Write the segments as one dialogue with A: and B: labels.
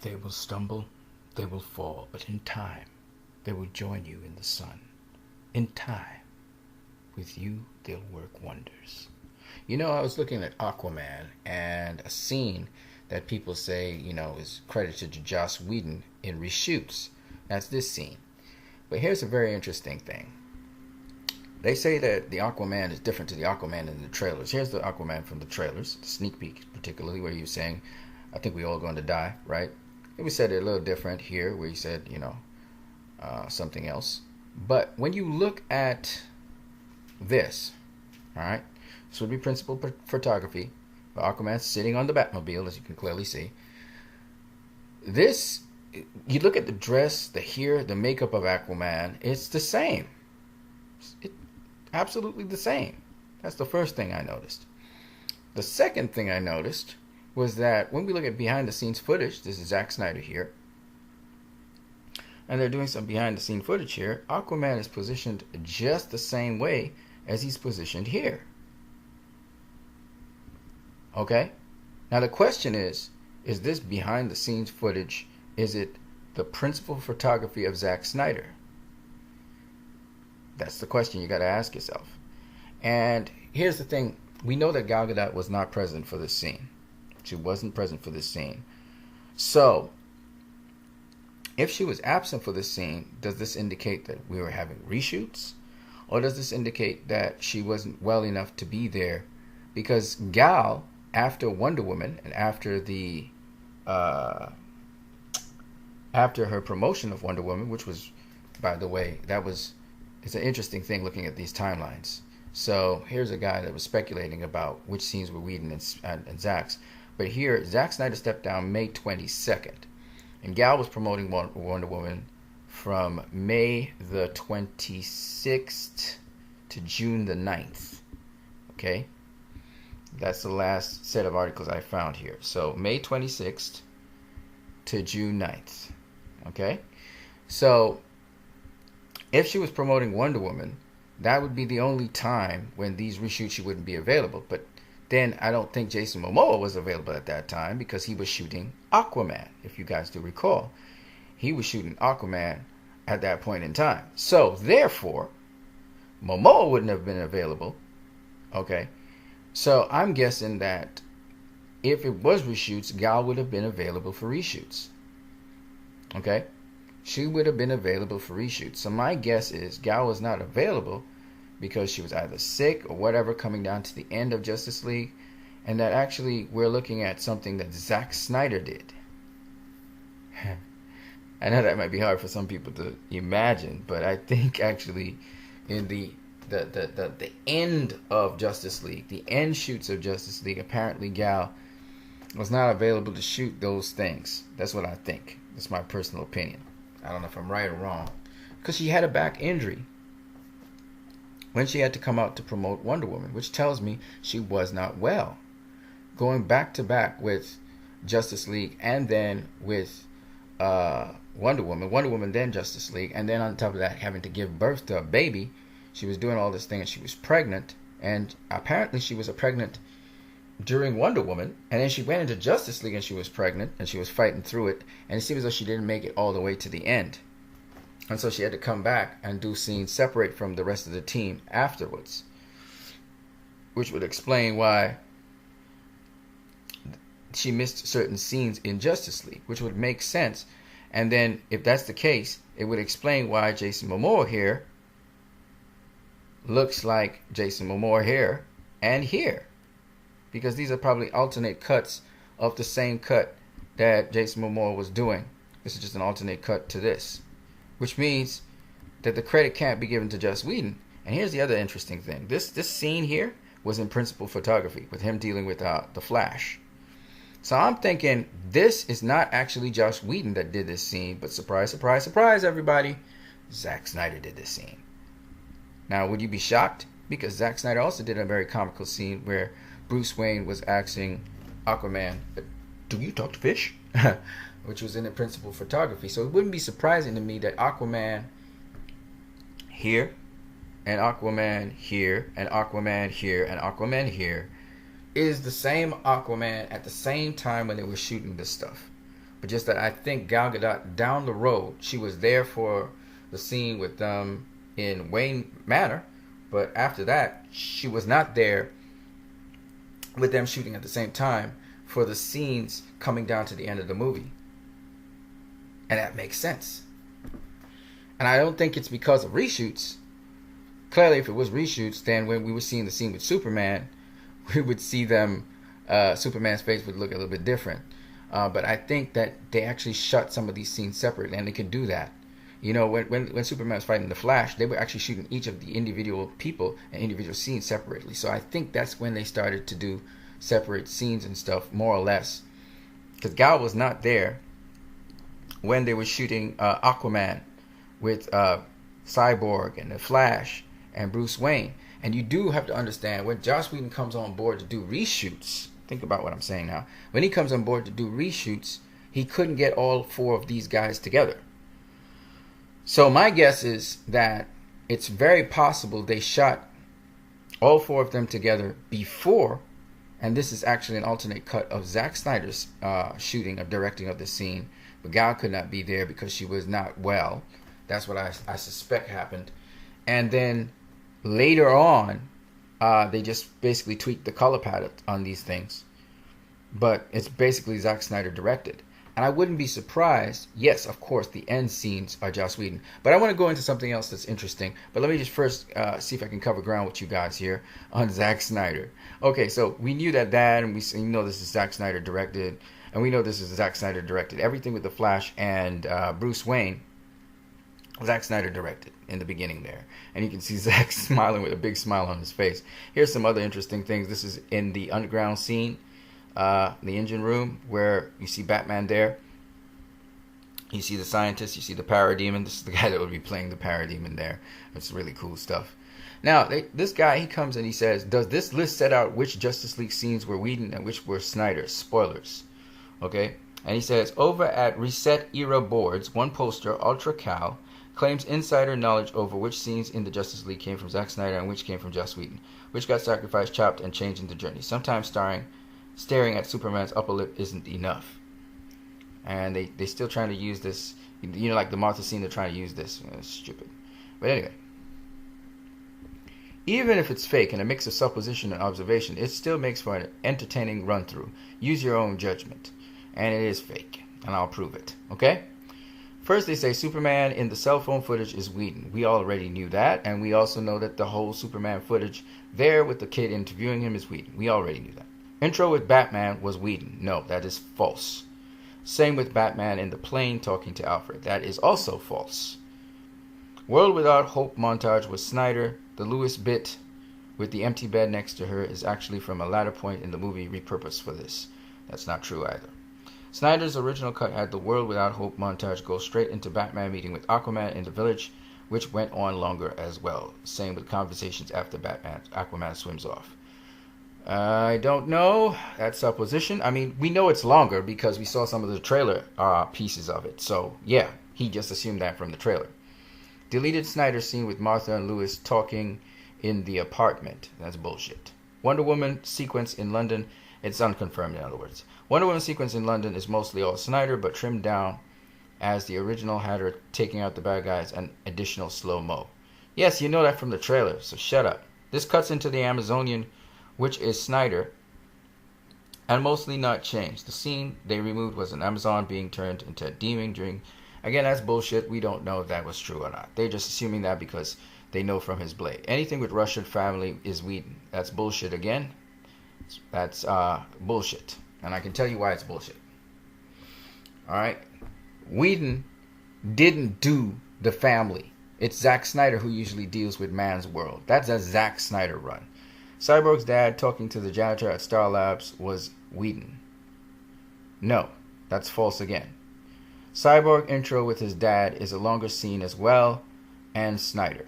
A: They will stumble, they will fall, but in time, they will join you in the sun. In time, with you, they'll work wonders. You know, I was looking at Aquaman and a scene that people say, is credited to Joss Whedon in reshoots. That's this scene. But here's a very interesting thing. They say that the Aquaman is different to the Aquaman in the trailers. Here's the Aquaman from the trailers, the sneak peek particularly, where he was saying, I think we all going to die, right? And we said it a little different here, where he said, something else. But when you look at this, all right, this would be principal photography. Aquaman sitting on the Batmobile, as you can clearly see. This, you look at the dress, the hair, the makeup of Aquaman, it's the same. It's absolutely the same. That's the first thing I noticed. The second thing I noticed was that when we look at behind the scenes footage, this is Zack Snyder here, and they're doing some behind the scene footage here, Aquaman is positioned just the same way as he's positioned here. Okay? Now the question is this behind the scenes footage, is it the principal photography of Zack Snyder? That's the question you got to ask yourself. And here's the thing. We know that Gal Gadot was not present for this scene. She wasn't present for this scene. So, if she was absent for this scene, does this indicate that we were having reshoots? Or does this indicate that she wasn't well enough to be there? Because Gal, after Wonder Woman and after the after her promotion of Wonder Woman, which was, by the way, it's an interesting thing looking at these timelines. So here's a guy that was speculating about which scenes were Whedon and Zack's. But here, Zack Snyder stepped down May 22nd. And Gal was promoting Wonder Woman from May the 26th to June the 9th. Okay? That's the last set of articles I found here. So May 26th to June 9th. Okay? So if she was promoting Wonder Woman, that would be the only time when these reshoots she wouldn't be available. But then I don't think Jason Momoa was available at that time because he was shooting Aquaman, if you guys do recall. He was shooting Aquaman at that point in time. So, therefore, Momoa wouldn't have been available. Okay? So, I'm guessing that if it was reshoots, Gal would have been available for reshoots. Okay? She would have been available for reshoots. So, my guess is Gal was not available because she was either sick or whatever, coming down to the end of Justice League, and that actually we're looking at something that Zack Snyder did. I know that might be hard for some people to imagine, but I think actually in the end of Justice League, the end shoots of Justice League, apparently Gal was not available to shoot those things. That's what I think. That's my personal opinion. I don't know if I'm right or wrong. Because she had a back injury when she had to come out to promote Wonder Woman, which tells me she was not well. Going back to back with Justice League and then with Wonder Woman then Justice League, and then on top of that having to give birth to a baby, she was doing all this thing and she was pregnant, and apparently she was pregnant during Wonder Woman, and then she went into Justice League and she was pregnant and she was fighting through it, and it seems as though she didn't make it all the way to the end. And so she had to come back and do scenes separate from the rest of the team afterwards. Which would explain why she missed certain scenes in Justice League, which would make sense. And then, if that's the case, it would explain why Jason Momoa here looks like Jason Momoa here and here. Because these are probably alternate cuts of the same cut that Jason Momoa was doing. This is just an alternate cut to this. Which means that the credit can't be given to Joss Whedon. And here's the other interesting thing. This scene here was in principal photography with him dealing with the Flash. So I'm thinking this is not actually Joss Whedon that did this scene, but surprise, surprise, surprise, everybody, Zack Snyder did this scene. Now, would you be shocked? Because Zack Snyder also did a very comical scene where Bruce Wayne was asking Aquaman, do you talk to fish? Which was in the principal photography. So it wouldn't be surprising to me that Aquaman here, and Aquaman here, and Aquaman here, and Aquaman here is the same Aquaman at the same time when they were shooting this stuff. but just that I think Gal Gadot down the road, she was there for the scene with them in Wayne Manor, but after that, she was not there with them shooting at the same time for the scenes coming down to the end of the movie. And that makes sense. And I don't think it's because of reshoots. Clearly, if it was reshoots, then when we were seeing the scene with Superman, we would see them, Superman's face would look a little bit different. But I think that they actually shot some of these scenes separately, and they could do that. You know, when Superman was fighting the Flash, they were actually shooting each of the individual people and individual scenes separately. So I think that's when they started to do separate scenes and stuff, more or less. Because Gal was not there when they were shooting Aquaman with Cyborg and the Flash and Bruce Wayne. And you do have to understand, when Joss Whedon comes on board to do reshoots, think about what I'm saying now. When he comes on board to do reshoots, he couldn't get all four of these guys together. So my guess is that it's very possible they shot all four of them together before, and this is actually an alternate cut of Zack Snyder's shooting or directing of the scene, but Gal could not be there because she was not well. That's what I suspect happened. And then later on, they just basically tweaked the color palette on these things. But it's basically Zack Snyder directed. And I wouldn't be surprised. Yes, of course, the end scenes are Joss Whedon. But I want to go into something else that's interesting. But let me just first see if I can cover ground with you guys here on Zack Snyder. Okay, so we knew that, and we know this is Zack Snyder directed. And we know this is Zack Snyder directed. Everything with the Flash and Bruce Wayne, Zack Snyder directed in the beginning there. And you can see Zack smiling with a big smile on his face. Here's some other interesting things. This is in the underground scene. The engine room where you see Batman there. You see the scientist, you see the Parademon. This is the guy that would be playing the Parademon there. It's really cool stuff. Now, this guy, he comes and he says, does this list set out which Justice League scenes were Whedon and which were Snyder's? Spoilers. Okay? And he says, over at Reset Era Boards, one poster, Ultra Cal, claims insider knowledge over which scenes in the Justice League came from Zack Snyder and which came from Joss Whedon, which got sacrificed, chopped, and changed in the journey. Sometimes staring at Superman's upper lip isn't enough. And they still trying to use this, you know, like the Martha scene, they're trying to use this. It's stupid. But anyway, even if it's fake and a mix of supposition and observation, it still makes for an entertaining run-through. Use your own judgment. And it is fake. And I'll prove it. Okay? First, they say Superman in the cell phone footage is Whedon. We already knew that. And we also know that the whole Superman footage there with the kid interviewing him is Whedon. We already knew that. Intro with Batman was Whedon. No, that is false. Same with Batman in the plane talking to Alfred. That is also false. World Without Hope montage was Snyder. The Lewis bit with the empty bed next to her is actually from a latter point in the movie repurposed for this. That's not true either. Snyder's original cut had the World Without Hope montage go straight into Batman meeting with Aquaman in the village, which went on longer as well. Same with conversations after Aquaman swims off. I don't know. That's supposition. I mean, we know it's longer because we saw some of the trailer pieces of it. So, yeah, he just assumed that from the trailer. Deleted Snyder scene with Martha and Lewis talking in the apartment. That's bullshit. Wonder Woman sequence in London. It's unconfirmed, in other words. Wonder Woman sequence in London is mostly all Snyder, but trimmed down as the original had her taking out the bad guys and additional slow-mo. Yes, you know that from the trailer, so shut up. This cuts into the Amazonian, which is Snyder, and mostly not changed. The scene they removed was an Amazon being turned into a demon during... Again, that's bullshit. We don't know if that was true or not. They're just assuming that because they know from his blade. Anything with Russian family is Whedon. That's bullshit again. That's bullshit. And I can tell you why it's bullshit. Alright? Whedon didn't do the family. It's Zack Snyder who usually deals with man's world. That's a Zack Snyder run. Cyborg's dad talking to the janitor at Star Labs was Whedon. No, that's false again. Cyborg intro with his dad is a longer scene as well, and Snyder.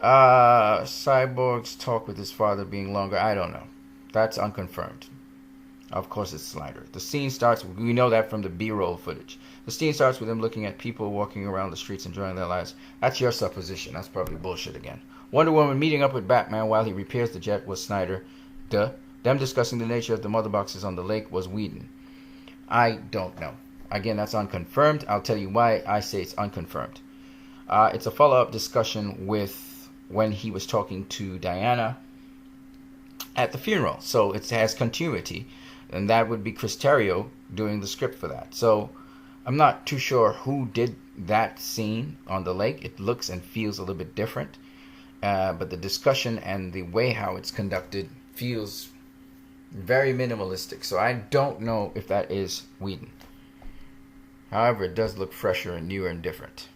A: Cyborg's talk with his father being longer, I don't know. That's unconfirmed. Of course it's Snyder. The scene starts, we know that from the B-roll footage. The scene starts with him looking at people walking around the streets enjoying their lives. That's your supposition. That's probably bullshit again. Wonder Woman meeting up with Batman while he repairs the jet was Snyder. Duh. Them discussing the nature of the mother boxes on the lake was Whedon. I don't know. Again, that's unconfirmed. I'll tell you why I say it's unconfirmed. It's a follow-up discussion with when he was talking to Diana at the funeral. So it has continuity. And that would be Chris Terrio doing the script for that. So I'm not too sure who did that scene on the lake. It looks and feels a little bit different. But the discussion and the way how it's conducted feels very minimalistic. So I don't know if that is Whedon. However, it does look fresher and newer and different.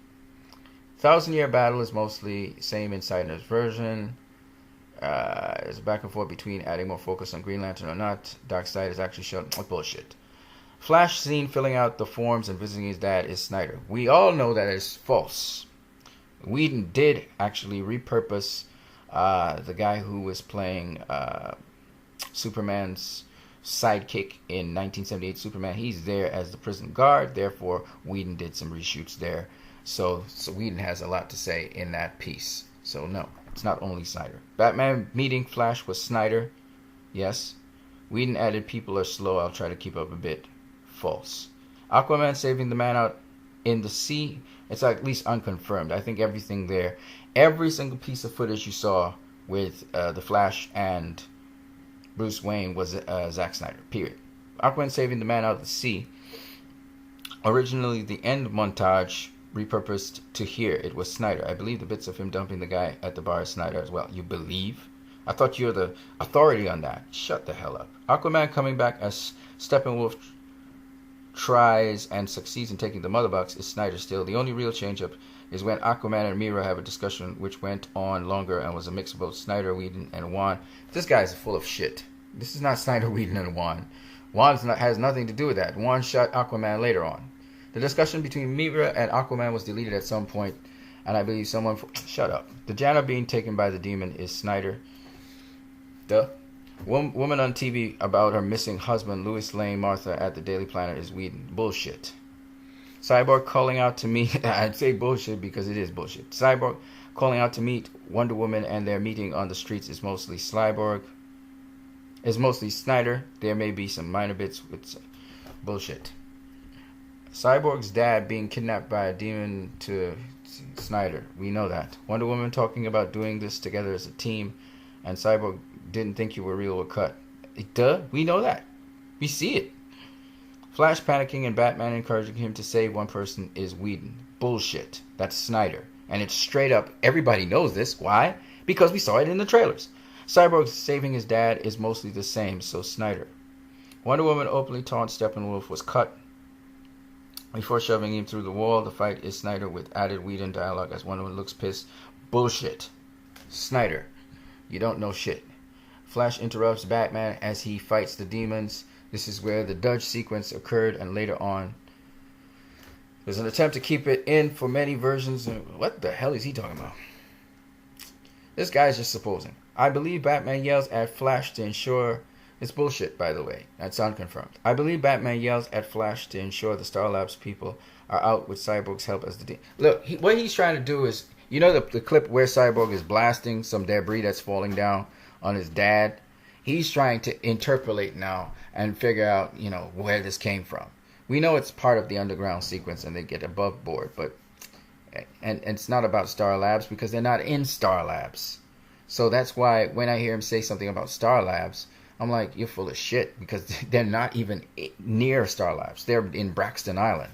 A: 1,000-Year Battle is mostly same in Snyder's version. There's a back and forth between adding more focus on Green Lantern or not. Darkseid is actually shown. Oh, bullshit. Flash scene filling out the forms and visiting his dad is Snyder. We all know that is false. Whedon did actually repurpose the guy who was playing Superman's sidekick in 1978 Superman. He's there as the prison guard. Therefore, Whedon did some reshoots there. So Whedon has a lot to say in that piece. So no, it's not only Snyder. Batman meeting Flash was Snyder. Yes. Whedon added people are slow. I'll try to keep up a bit. False. Aquaman saving the man out in the sea. It's at least unconfirmed. I think everything there, every single piece of footage you saw with the Flash and Bruce Wayne was Zack Snyder. Period. Aquaman saving the man out of the sea. Originally, the end montage repurposed to here. It was Snyder. I believe the bits of him dumping the guy at the bar is Snyder as well. You believe? I thought you're the authority on that. Shut the hell up. Aquaman coming back as Steppenwolf tries and succeeds in taking the mother box is Snyder still. The only real change up is when Aquaman and Mira have a discussion which went on longer and was a mix of both Snyder, Whedon, and Wan. This guy is full of shit. This is not Snyder, Whedon, and Wan. Wan has nothing to do with that. Wan shot Aquaman later on. The discussion between Mira and Aquaman was deleted at some point, and I believe someone... Shut up. The Jana being taken by the demon is Snyder. The woman on TV about her missing husband, Lois Lane Martha, at the Daily Planet is Whedon. Bullshit. Cyborg calling out to meet... I'd say bullshit because it is bullshit. Cyborg calling out to meet Wonder Woman and their meeting on the streets is mostly Cyborg. Is mostly Snyder. There may be some minor bits with bullshit. Cyborg's dad being kidnapped by a demon to Snyder. We know that. Wonder Woman talking about doing this together as a team, and Cyborg didn't think you were real or cut. Duh, we know that. We see it. Flash panicking and Batman encouraging him to save one person is Whedon. Bullshit. That's Snyder. And it's straight up, everybody knows this. Why? Because we saw it in the trailers. Cyborg saving his dad is mostly the same, so Snyder. Wonder Woman openly taunts Steppenwolf was cut before shoving him through the wall. The fight is Snyder with added Whedon dialogue as Wonder Woman looks pissed. Bullshit. Snyder. You don't know shit. Flash interrupts Batman as he fights the demons. This is where the Dodge sequence occurred, and later on there's an attempt to keep it in for many versions. What the hell is he talking about? This guy's just supposing. I believe Batman yells at Flash to ensure... It's bullshit, by the way. That's unconfirmed. I believe Batman yells at Flash to ensure the Star Labs people are out with Cyborg's help as the demon. Look, what he's trying to do is... You know the clip where Cyborg is blasting some debris that's falling down on his dad? He's trying to interpolate now and figure out, where this came from. We know it's part of the underground sequence and they get above board, but... And it's not about Star Labs because they're not in Star Labs. So that's why when I hear him say something about Star Labs, I'm like, you're full of shit, because they're not even near Star Labs. They're in Braxton Island.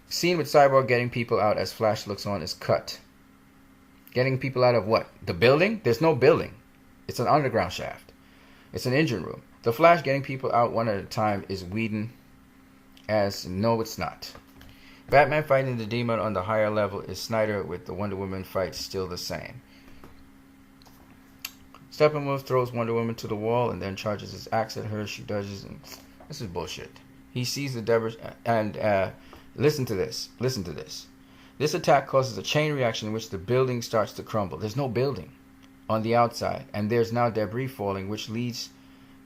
A: Scene with Cyborg getting people out as Flash looks on is cut. Getting people out of what? The building? There's no building. It's an underground shaft. It's an engine room. The Flash getting people out one at a time is Whedon, as no, it's not. Batman fighting the demon on the higher level is Snyder, with the Wonder Woman fight still the same. Steppenwolf throws Wonder Woman to the wall and then charges his axe at her. She dodges, and this is bullshit. He sees the debris, and listen to this. Listen to this. This attack causes a chain reaction in which the building starts to crumble. There's no building on the outside, and there's now debris falling, which leads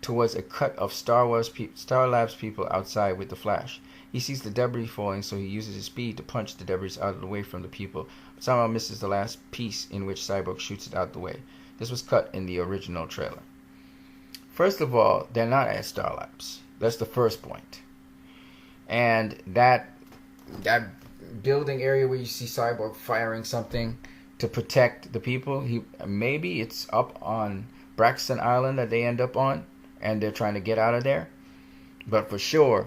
A: towards a cut of Star Labs people outside with the Flash. He sees the debris falling, so he uses his speed to punch the debris out of the way from the people, but somehow misses the last piece in which Cyborg shoots it out the way. This was cut in the original trailer. First of all, they're not at Star Labs. That's the first point. And that building area where you see Cyborg firing something to protect the people, maybe it's up on Braxton Island that they end up on, and they're trying to get out of there. But for sure,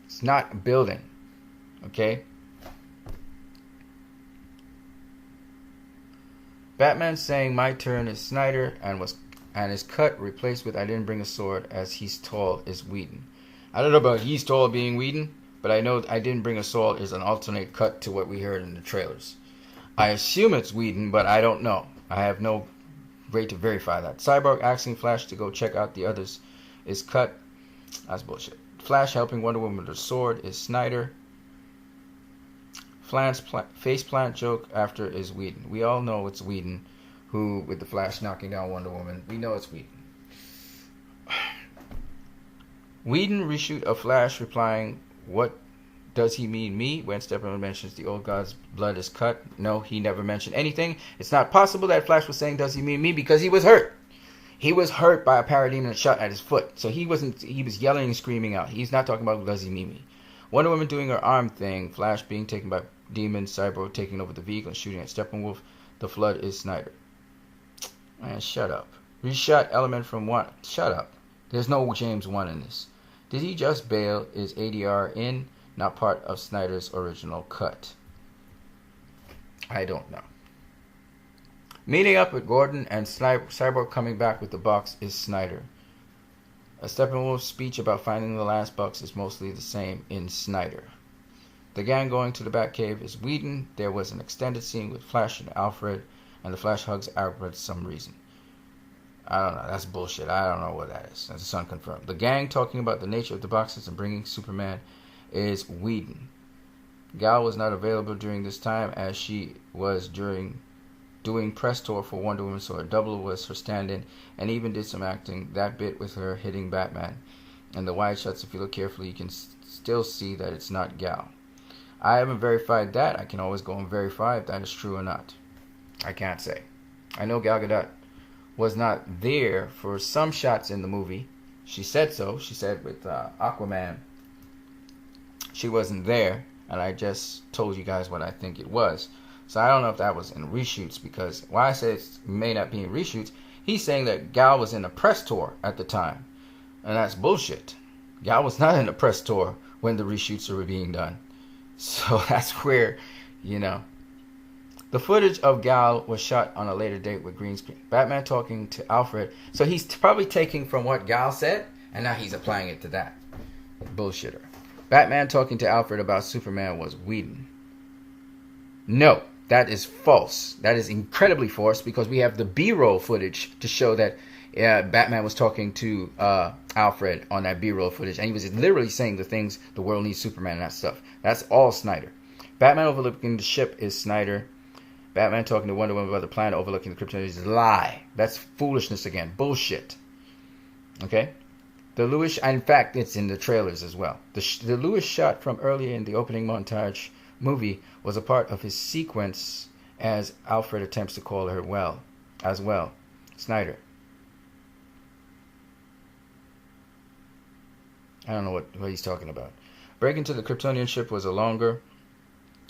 A: it's not a building. Okay? Batman saying my turn is Snyder and his cut replaced with I didn't bring a sword as he's tall is Whedon. I don't know about he's tall being Whedon, but I know I didn't bring a sword is an alternate cut to what we heard in the trailers. I assume it's Whedon, but I don't know. I have no way to verify that. Cyborg asking Flash to go check out the others is cut. That's bullshit. Flash helping Wonder Woman with her sword is Snyder. Flash faceplant joke after is Whedon. We all know it's Whedon, who with the Flash knocking down Wonder Woman. We know it's Whedon. Whedon reshoot of Flash replying, "What does he mean me?" When Steppenwolf mentions the old god's blood is cut. No, he never mentioned anything. It's not possible that Flash was saying, "Does he mean me?" because he was hurt. He was hurt by a parademon shot at his foot. So he was yelling and screaming out. He's not talking about does he mean me. Wonder Woman doing her arm thing. Flash being taken by demons. Cyborg taking over the vehicle and shooting at Steppenwolf. The flood is Snyder. Man, shut up. Reshot element from one. Shut up. There's no James 1 in this. Did he just bail? Is ADR in? Not part of Snyder's original cut. I don't know. Meeting up with Gordon and Cyborg coming back with the box is Snyder. A Steppenwolf speech about finding the last box is mostly the same in Snyder. The gang going to the Batcave is Whedon. There was an extended scene with Flash and Alfred, and the Flash hugs Alfred for some reason. I don't know. That's bullshit. I don't know what that is. That's unconfirmed. The gang talking about the nature of the boxes and bringing Superman is Whedon. Gal was not available during this time as she was doing press tour for Wonder Woman, so her double was her stand-in and even did some acting. That bit with her hitting Batman. And the wide shots, if you look carefully, you can still see that it's not Gal. I haven't verified that. I can always go and verify if that is true or not. I can't say. I know Gal Gadot was not there for some shots in the movie. She said so. She said with Aquaman, she wasn't there, and I just told you guys what I think it was. So I don't know if that was in reshoots, because why I say it may not be in reshoots, he's saying that Gal was in a press tour at the time, and that's bullshit. Gal was not in a press tour when the reshoots were being done. So that's where, The footage of Gal was shot on a later date with green screen. Batman talking to Alfred. So he's probably taking from what Gal said, and now he's applying it to that. Bullshitter. Batman talking to Alfred about Superman was Whedon. No, that is false. That is incredibly false, because we have the B-roll footage to show that Batman was talking to Alfred on that B-roll footage, and he was literally saying the things, the world needs Superman and that stuff. That's all Snyder. Batman overlooking the ship is Snyder. Batman talking to Wonder Woman about the planet overlooking the Krypton is a lie. That's foolishness again. Bullshit. Okay? The Lewis, in fact, it's in the trailers as well. The Lewis shot from earlier in the opening montage movie was a part of his sequence as Alfred attempts to call her as well. Snyder. I don't know what he's talking about. Breaking to the Kryptonian ship was a longer.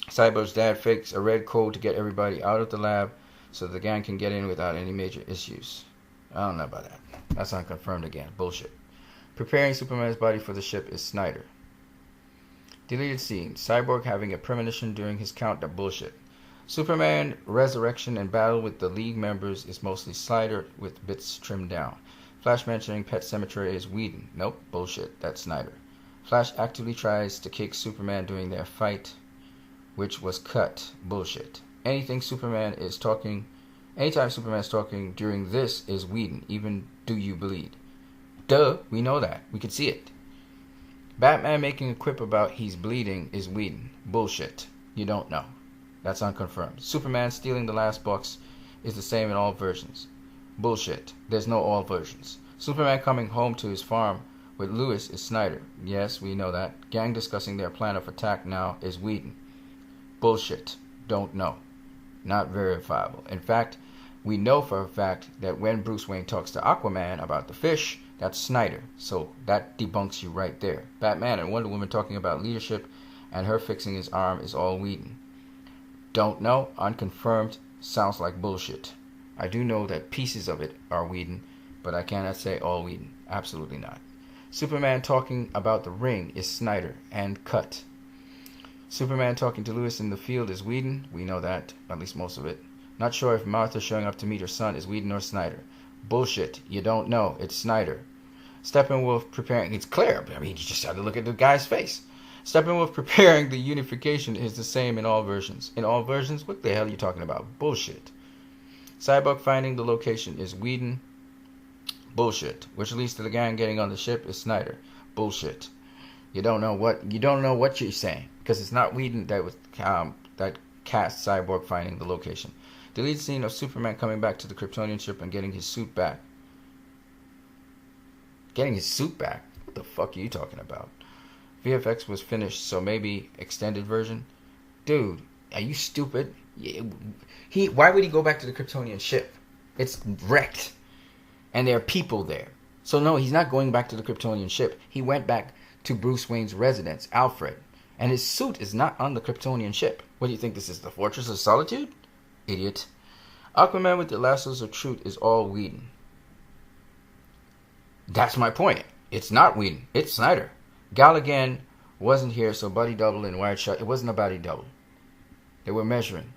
A: Cyborg's dad fakes a red code to get everybody out of the lab so the gang can get in without any major issues. I don't know about that. That's unconfirmed again. Bullshit. Preparing Superman's body for the ship is Snyder. Deleted scene. Cyborg having a premonition during his countdown. Bullshit. Superman resurrection and battle with the League members is mostly Snyder with bits trimmed down. Flash mentioning Pet Cemetery is Whedon. Nope. Bullshit. That's Snyder. Flash actively tries to kick Superman during their fight, which was cut. Bullshit. Anytime Superman is talking during this is Whedon. Even do you bleed? Duh, we know that. We could see it. Batman making a quip about he's bleeding is Whedon. Bullshit. You don't know. That's unconfirmed. Superman stealing the last box is the same in all versions. Bullshit. There's no all versions. Superman coming home to his farm with Lois is Snyder. Yes, we know that. Gang discussing their plan of attack now is Whedon. Bullshit. Don't know. Not verifiable. In fact, we know for a fact that when Bruce Wayne talks to Aquaman about the fish, That's Snyder. So that debunks you right there. Batman and Wonder Woman talking about leadership and her fixing his arm is all Whedon. Don't know, unconfirmed, sounds like bullshit. I do know that pieces of it are Whedon, but I cannot say all Whedon. Absolutely not. Superman talking about the ring is Snyder and cut. Superman talking to Lois in the field is Whedon. We know that, at least most of it. Not sure if Martha showing up to meet her son is Whedon or Snyder. Bullshit. You don't know. It's Snyder. Steppenwolf preparing. It's clear. I mean, you just have to look at the guy's face. Steppenwolf preparing the unification is the same in all versions. In all versions? What the hell are you talking about? Bullshit. Cyborg finding the location is Whedon. Bullshit. Which leads to the gang getting on the ship is Snyder. Bullshit. You don't know what you're saying because it's not Whedon that cast Cyborg finding the location. Deleted scene of Superman coming back to the Kryptonian ship and getting his suit back. Getting his suit back? What the fuck are you talking about? VFX was finished, so maybe extended version. Dude, are you stupid? Why would he go back to the Kryptonian ship? It's wrecked. And there are people there. So no, he's not going back to the Kryptonian ship. He went back to Bruce Wayne's residence, Alfred. And his suit is not on the Kryptonian ship. What do you think this is, the Fortress of Solitude? Idiot. Aquaman with the lassos of truth is all Whedon. That's my point. It's not Whedon. It's Snyder. Galligan wasn't here, so body double in Wide Shot. It wasn't a body double. They were measuring.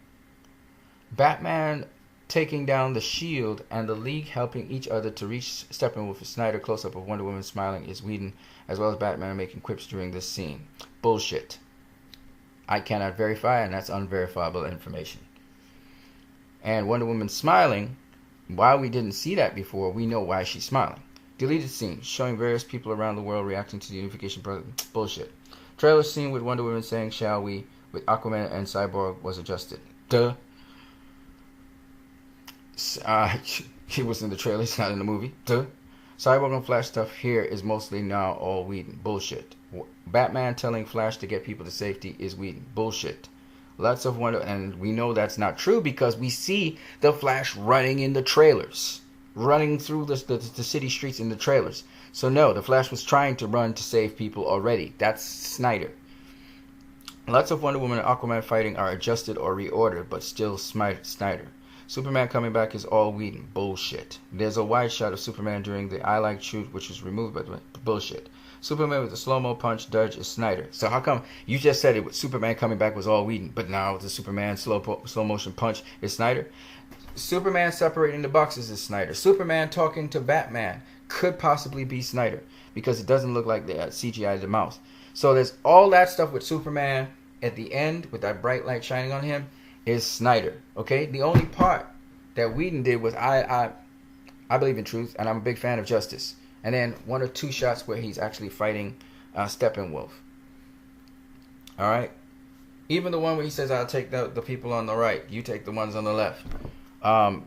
A: Batman taking down the Shield and the League helping each other to reach Steppenwolf with Snyder. Close-up of Wonder Woman smiling is Whedon, as well as Batman making quips during this scene. Bullshit. I cannot verify, and that's unverifiable information. And Wonder Woman smiling, while we didn't see that before, we know why she's smiling. Deleted scene, showing various people around the world reacting to the unification program. Bullshit. Trailer scene with Wonder Woman saying, shall we, with Aquaman and Cyborg was adjusted. Duh. He was in the trailer, he's not in the movie. Duh. Cyborg and Flash stuff here is mostly now all Whedon. Bullshit. Batman telling Flash to get people to safety is Whedon. Bullshit. Lots of Wonder, and we know that's not true because we see the Flash running in the trailers. Running through the city streets in the trailers. So no, the Flash was trying to run to save people already. That's Snyder. Lots of Wonder Woman and Aquaman fighting are adjusted or reordered, but still Snyder. Superman coming back is all Whedon. Bullshit. There's a wide shot of Superman during the I Like Truth, which was removed by the bullshit. Superman with the slow-mo punch dodge is Snyder. So how come you just said it with Superman coming back was all Whedon, but now the Superman slow-motion punch is Snyder? Superman separating the boxes is Snyder. Superman talking to Batman could possibly be Snyder because it doesn't look like the CGI the mouse. So there's all that stuff with Superman at the end with that bright light shining on him is Snyder. Okay, the only part that Whedon did was I believe in truth and I'm a big fan of justice. And then one or two shots where he's actually fighting Steppenwolf. All right, even the one where he says I'll take the people on the right, you take the ones on the left.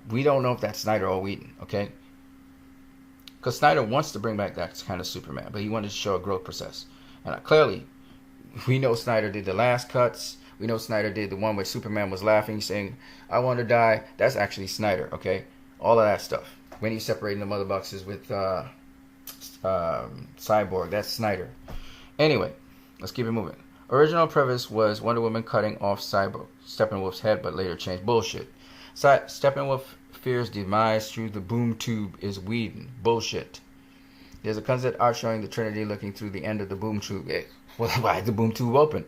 A: We don't know if that's Snyder or Whedon, okay? Because Snyder wants to bring back that kind of Superman, but he wanted to show a growth process. And clearly, we know Snyder did the last cuts. We know Snyder did the one where Superman was laughing, saying, I want to die. That's actually Snyder, okay? All of that stuff. When he's separating the mother boxes with Cyborg, that's Snyder. Anyway, let's keep it moving. Original premise was Wonder Woman cutting off Steppenwolf's head, but later changed. Bullshit. Steppenwolf fears demise through the boom tube is Whedon. Bullshit. There's a concept art showing the Trinity looking through the end of the boom tube. Why is the boom tube open?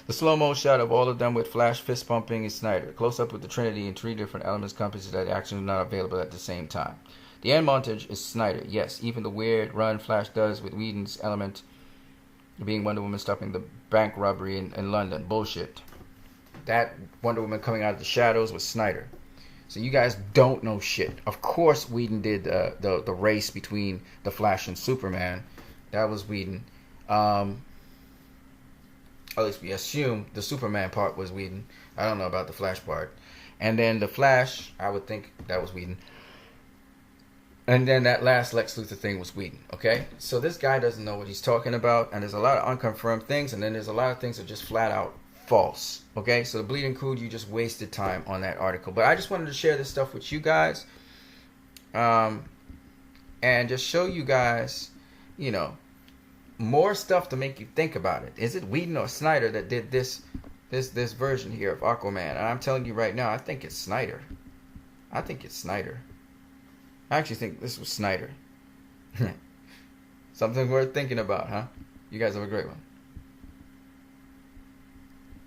A: The slow-mo shot of all of them with Flash fist pumping is Snyder. Close up with the Trinity in three different elements compensates that the action is not available at the same time. The end montage is Snyder. Yes, even the weird run Flash does with Whedon's element being Wonder Woman stopping the bank robbery in London. Bullshit. That Wonder Woman coming out of the shadows was Snyder. So you guys don't know shit. Of course Whedon did the race between the Flash and Superman. That was Whedon. At least we assume the Superman part was Whedon. I don't know about the Flash part. And then the Flash, I would think that was Whedon. And then that last Lex Luthor thing was Whedon. Okay? So this guy doesn't know what he's talking about. And there's a lot of unconfirmed things. And then there's a lot of things that are just flat out false. Okay, so the Bleeding Cool, you just wasted time on that article. But I just wanted to share this stuff with you guys. and just show you guys, you know, more stuff to make you think about it. Is it Whedon or Snyder that did this version here of Aquaman? And I'm telling you right now, I think it's Snyder. I think it's Snyder. I actually think this was Snyder. Something worth thinking about, huh? You guys have a great one.